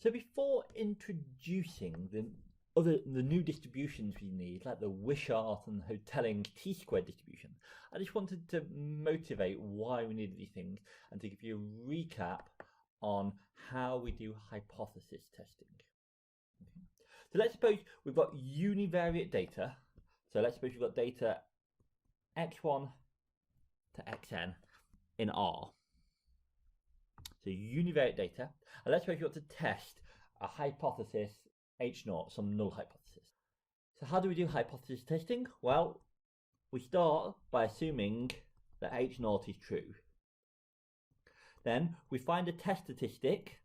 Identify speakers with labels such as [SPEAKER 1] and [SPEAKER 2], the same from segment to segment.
[SPEAKER 1] So before introducing the new distributions we need, like the Wishart and Hotelling t-squared distribution, I just wanted to motivate why we needed these things and to give you a recap on how we do hypothesis testing. Okay. So let's suppose we've got univariate data. So let's suppose we've got data x1 to xn in R. So univariate data, and let's suppose you want to test a hypothesis H0, some null hypothesis. So how do we do hypothesis testing? Well, we start by assuming that H0 is true. Then we find a test statistic,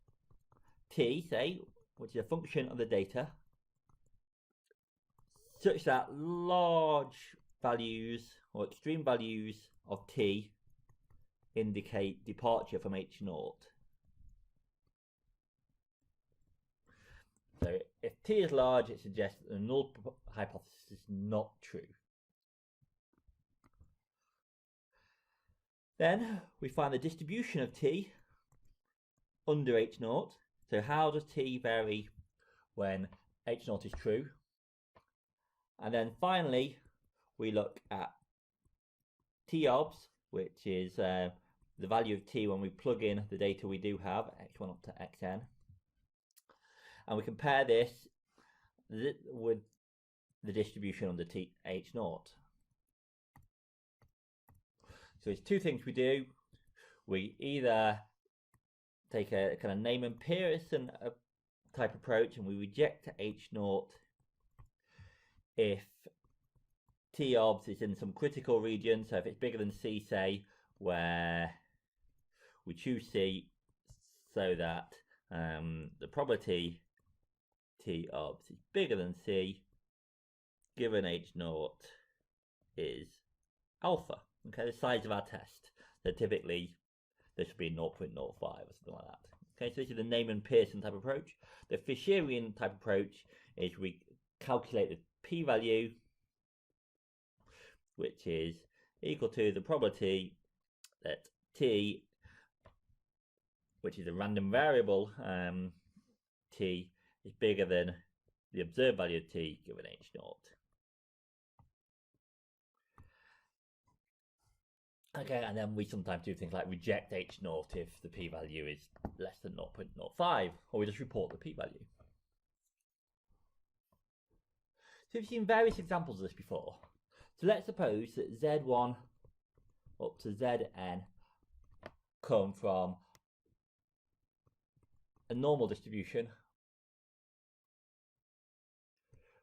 [SPEAKER 1] t, say, which is a function of the data, such that large values or extreme values of t indicate departure from H0. So if t is large, it suggests that the null hypothesis is not true. Then we find the distribution of t under H0. So how does t vary when H0 is true? And then finally, we look at t-obs, which is the value of t when we plug in the data we do have, x1 up to xn. And we compare this with the distribution under H0. So it's two things we do. We either take a kind of name and Pearson type approach and we reject H0 if t-obs is in some critical region. So if it's bigger than C, say, where we choose C so that the probability t-obs is bigger than C, given H0 is alpha. Okay, the size of our test. So typically there should be 0.05 or something like that. Okay, so this is the Neyman Pearson type approach. The Fisherian type approach is we calculate the p-value, which is equal to the probability that t, which is a random variable, t is bigger than the observed value of t given H0. Okay, and then we sometimes do things like reject H0 if the p-value is less than 0.05, or we just report the p-value. So we've seen various examples of this before. So let's suppose that Z1 up to Zn come from a normal distribution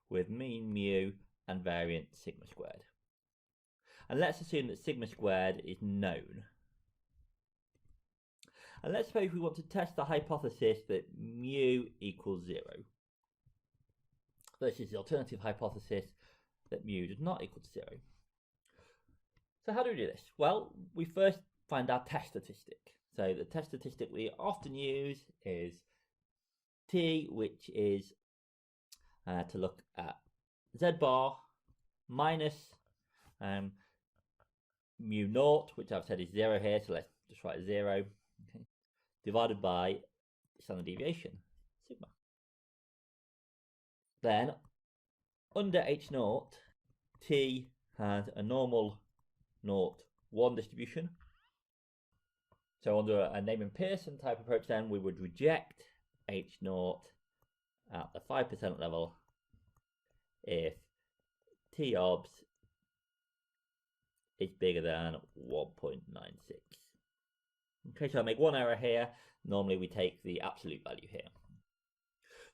[SPEAKER 1] with mean mu and variance sigma squared. And let's assume that sigma squared is known. And let's suppose we want to test the hypothesis that mu equals 0. This is the alternative hypothesis that mu does not equal to 0. So how do we do this? Well, we first find our test statistic. So the test statistic we often use is t, which is to look at z bar minus mu naught, which I've said is 0 here, so let's just write 0, okay, divided by standard deviation, sigma. Then under H0, t has a normal 0, 1 distribution. So under a Neyman Pearson type approach, then we would reject H0 at the 5% level if t-obs is bigger than 1.96. Okay, so I make one error here. Normally we take the absolute value here.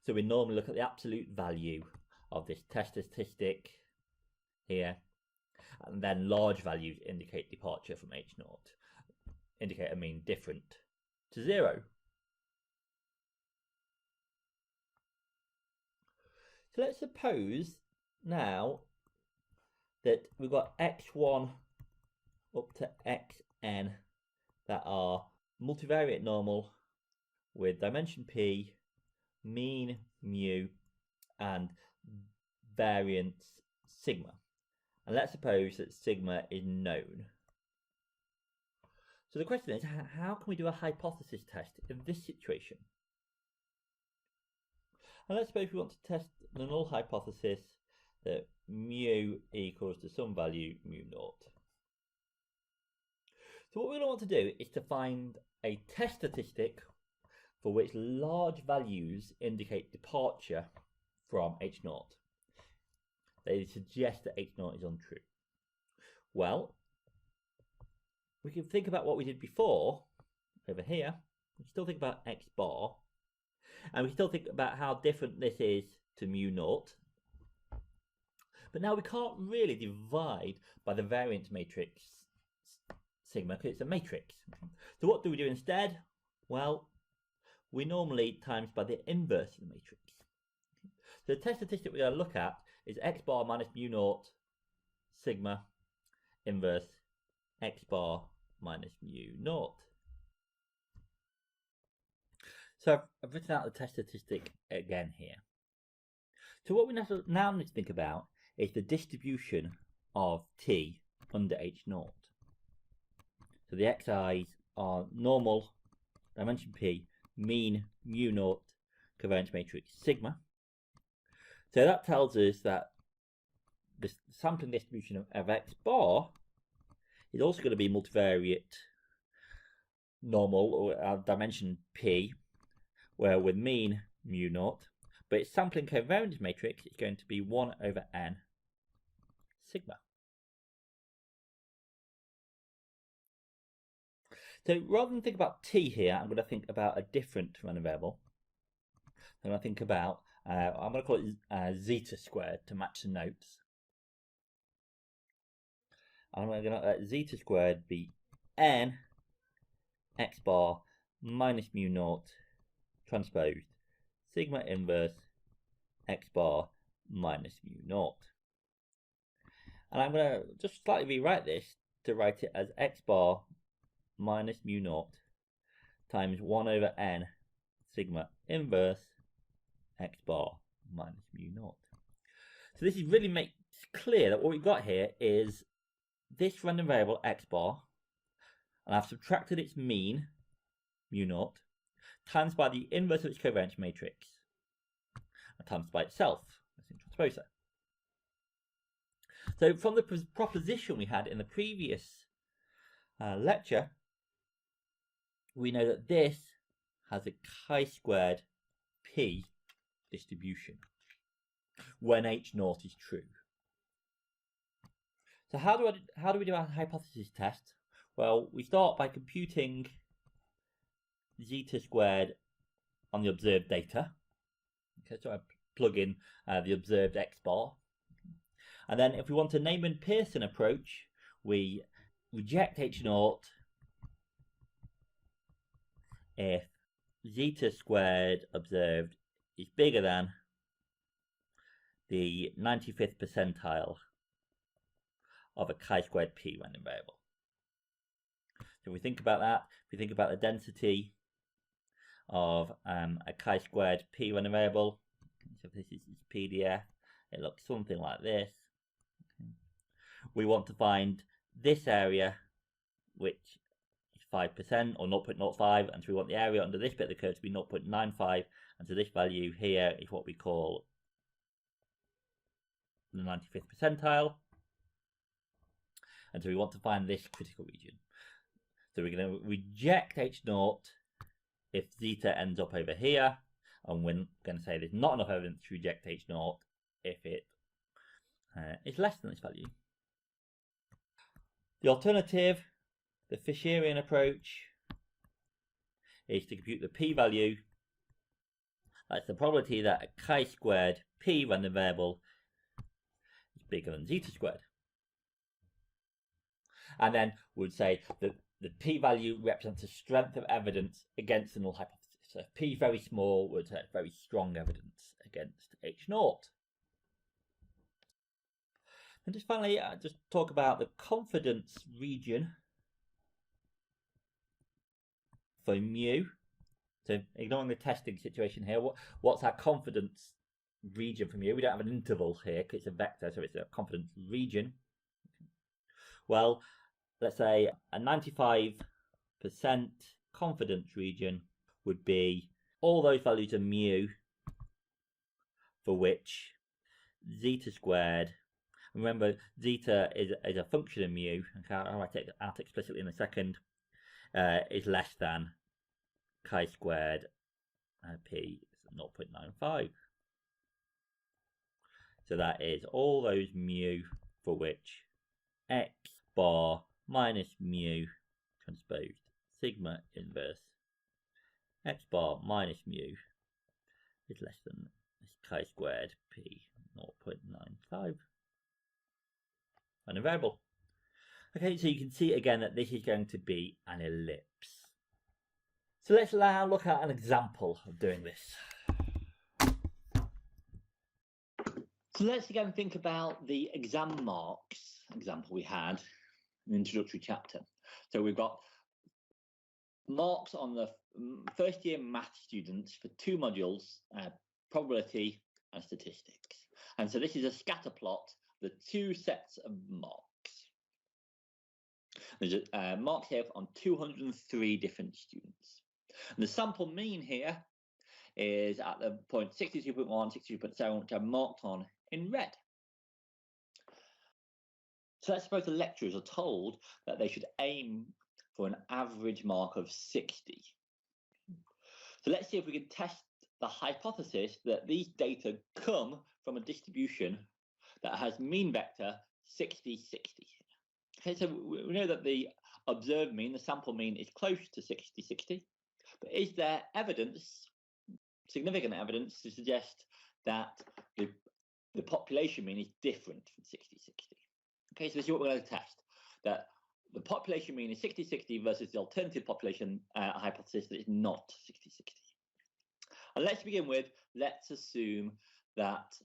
[SPEAKER 1] So we normally look at the absolute value of this test statistic here, and then large values indicate departure from H0, indicate a mean different to 0. So let's suppose now that we've got x1 up to xn that are multivariate normal with dimension p, mean mu, and variance sigma. And let's suppose that sigma is known. So the question is, how can we do a hypothesis test in this situation? And let's suppose we want to test the null hypothesis that mu equals to some value mu naught. So what we're going to want to do is to find a test statistic for which large values indicate departure from h naught. They suggest that h naught is untrue. Well, we can think about what we did before over here. We can still think about x bar, and we can still think about how different this is to mu naught. But now we can't really divide by the variance matrix sigma because it's a matrix. So what do we do instead? Well, we normally times by the inverse of the matrix. So the test statistic we're going to look at is x bar minus mu naught sigma inverse x bar minus mu naught. So I've written out the test statistic again here. So what we now need to think about is the distribution of t under h naught. So the xi's are normal, dimension p, mean mu naught, covariance matrix sigma. So that tells us that the sampling distribution of x bar is also going to be multivariate normal, or dimension p, where with mean mu naught, but its sampling covariance matrix is going to be 1 over n sigma. So rather than think about t here, I'm going to think about a different random variable. I'm going to think about, I'm going to call it zeta squared to match the notes. I'm going to let zeta squared be n x bar minus mu naught transposed sigma inverse x bar minus mu naught. And I'm going to just slightly rewrite this to write it as x bar minus mu naught times 1 over n sigma inverse x bar minus mu naught. So this really makes clear that what we've got here is this random variable x bar, and I've subtracted its mean mu naught times by the inverse of its covariance matrix and times by itself as in transposer. So from the proposition we had in the previous lecture, we know that this has a chi-squared p distribution when h naught is true. So how do we do our hypothesis test? Well, we start by computing zeta squared on the observed data. Okay, so I plug in the observed x bar. And then if we want a Neyman Pearson approach, we reject h naught if zeta squared observed is bigger than the 95th percentile of a chi-squared p random variable. So if we think about that, if we think about the density of a chi-squared p random variable, so if this is PDF, it looks something like this. We want to find this area, which is 5% or 0.05, and so we want the area under this bit of the curve to be 0.95, and so this value here is what we call the 95th percentile, and so we want to find this critical region. So we're going to reject h naught if zeta ends up over here, and we're going to say there's not enough evidence to reject h naught if it is less than this value. The alternative, the Fisherian approach, is to compute the p-value. That's the probability that a chi-squared p random variable is bigger than zeta squared. And then we'd say that the p-value represents the strength of evidence against the null hypothesis. So if p very small, would have very strong evidence against h naught. And just finally, just talk about the confidence region for mu. So ignoring the testing situation here, what's our confidence region for mu? We don't have an interval here because it's a vector, so it's a confidence region. Well, let's say a 95% confidence region would be all those values of mu for which zeta squared, remember zeta is a function of mu, and I'll write it out explicitly in a second, is less than chi-squared p is 0.95. So that is all those mu for which x bar minus mu transposed sigma inverse x bar minus mu is less than chi-squared p 0.95 and a variable. Okay, so you can see again that this is going to be an ellipse. So let's now look at an example of doing this. So let's again think about the exam marks example we had in the introductory chapter. So we've got marks on the first year math students for 2 modules, probability and statistics. And so this is a scatter plot, the 2 sets of marks. There's marks here on 203 different students. And the sample mean here is at the point 62.1, 62.7, which are marked on in red. So let's suppose the lecturers are told that they should aim for an average mark of 60. So let's see if we can test the hypothesis that these data come from a distribution that has mean vector 60, 60. Okay, so we know that the observed mean, the sample mean, is close to 60, 60. But is there evidence, significant evidence, to suggest that the population mean is different from 60, 60? Okay, so this is what we're going to test, that the population mean is 60, 60 versus the alternative population hypothesis that is not 60, 60. And let's begin with, let's assume that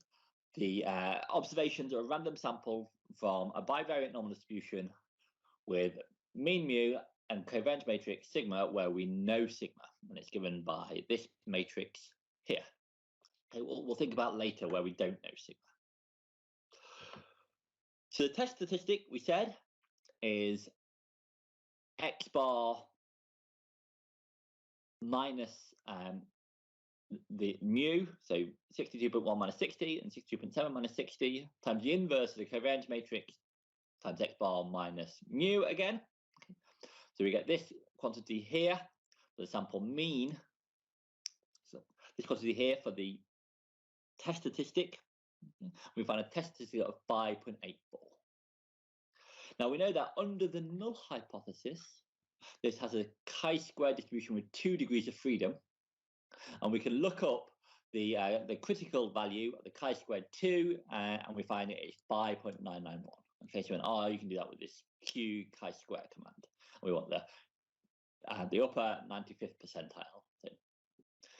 [SPEAKER 1] the observations are a random sample from a bivariate normal distribution with mean mu and covariance matrix sigma, where we know sigma, and it's given by this matrix here. Okay, we'll think about later where we don't know sigma. So the test statistic, we said, is x bar minus the mu, so 62.1 minus 60 and 62.7 minus 60 times the inverse of the covariance matrix times x bar minus mu again. Okay. So we get this quantity here for the sample mean. So this quantity here for the test statistic. We find a test statistic of 5.84. Now we know that under the null hypothesis, this has a chi-square distribution with 2 degrees of freedom, and we can look up the critical value of the chi-squared 2, and we find it is 5.991. Okay, so in R you can do that with this q chi-square command. And we want the upper 95th percentile. So it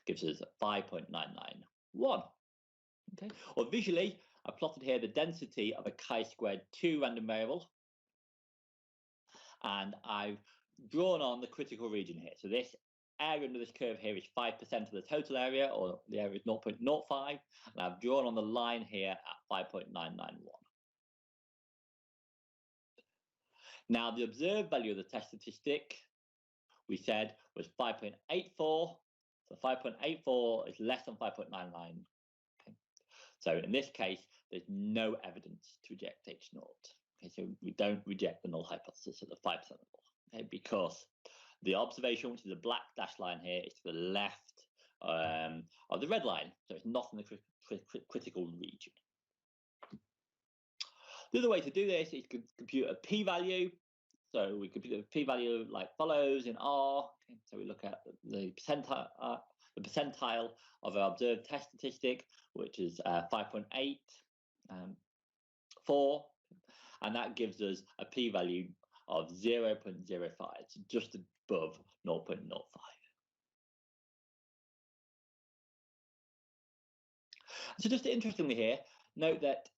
[SPEAKER 1] gives us 5.991. Okay, or visually, I plotted here the density of a chi-squared 2 random variable, and I've drawn on the critical region here. So this area under this curve here is 5% of the total area, or the area is 0.05, and I've drawn on the line here at 5.991. Now the observed value of the test statistic, we said, was 5.84. So 5.84 is less than 5.99. Okay. So in this case, there's no evidence to reject H naught. Okay, so we don't reject the null hypothesis at the 5% level. Okay, because the observation, which is a black dashed line here, is to the left of the red line, so it's not in the critical region. The other way to do this is to compute a p-value. So we compute the p-value like follows in R. Okay, so we look at the percentile of our observed test statistic, which is 5.8, 4, and that gives us a p-value of 0.05, so just above 0.05. So just interestingly here, note that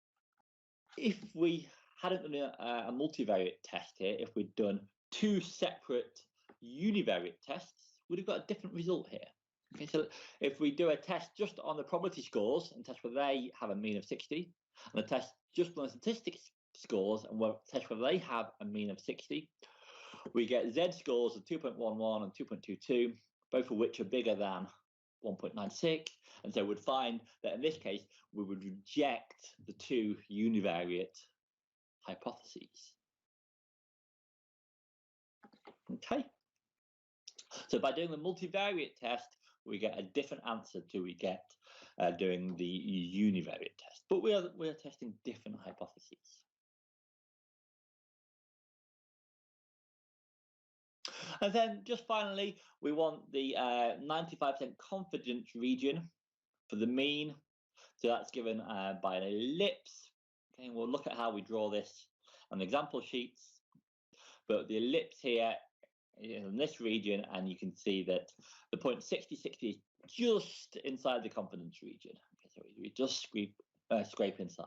[SPEAKER 1] if we hadn't done a multivariate test here, if we'd done 2 separate univariate tests, we'd have got a different result here. Okay, so if we do a test just on the probability scores and test whether they have a mean of 60, and a test just on the statistics scores and test whether they have a mean of 60, we get Z scores of 2.11 and 2.22, both of which are bigger than 1.96, and so would find that in this case we would reject the two univariate hypotheses. Okay, so by doing the multivariate test, we get a different answer to we get doing the univariate test, but we are testing different hypotheses. And then just finally, we want the 95% confidence region for the mean. So that's given by an ellipse. Okay, and we'll look at how we draw this on the example sheets. But the ellipse here is in this region, and you can see that the point 60, 60 is just inside the confidence region. Okay, so we just scrape inside.